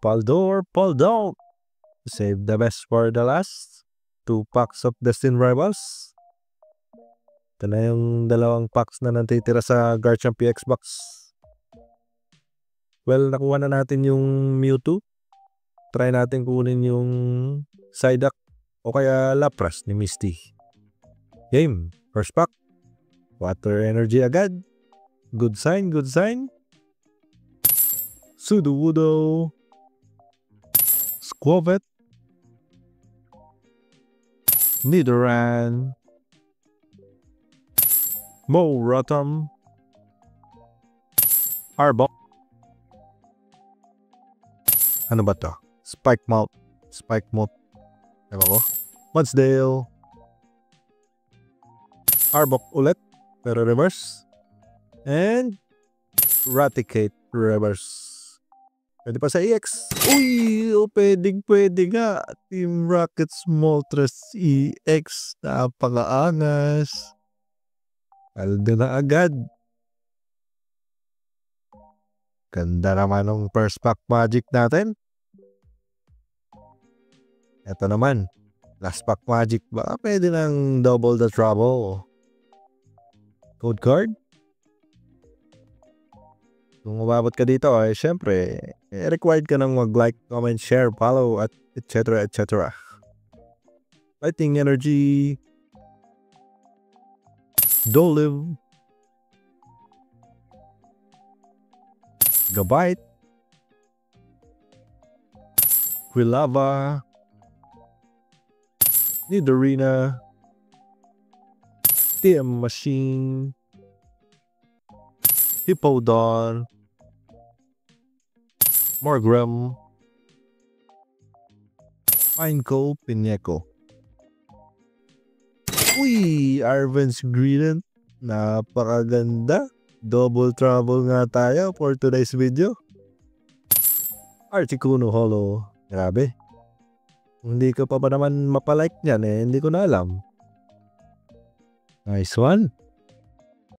Paldor, Paldor. Save the best for the last. 2 packs of Destined Rivals. Ito na yung 2 packs na natitira sa Garchomp PX box. Well, nakuha na natin yung Mewtwo. Try natin kunin yung Psyduck o kaya Lapras ni Misty. Game. First pack. Water energy agad. Good sign, good sign. Sudowoodo. Squavet. Nidoran. Rotom. Arbok. Ano ba to? Spikemouth. Ewan ko. Mudsdale. Arbok ulit. Pero reverse. And Raticate reverse. Pwede pa sa EX. Uy! Pwede nga. Team Rocket's Moltres EX. Napakaangas. Aldo na agad. Ganda naman ng first pack magic natin. Ito naman. Last pack magic. Baka pwede nang double the trouble. Code card. Kung umabot ka dito ay syempre required ka nang mag-like, comment, share, follow at etc. Lighting energy. Dolive. Gabite. Quilava. Nidorina. TM Machine. Hippowdon. Morgrem. Pineco, Pineco. Uy! Arven's Greedent. Napakaganda. Double trouble nga tayo for today's video. Articuno Holo. Grabe. Hindi ko pa ba naman mapalike niyan hindi ko na alam. Nice one.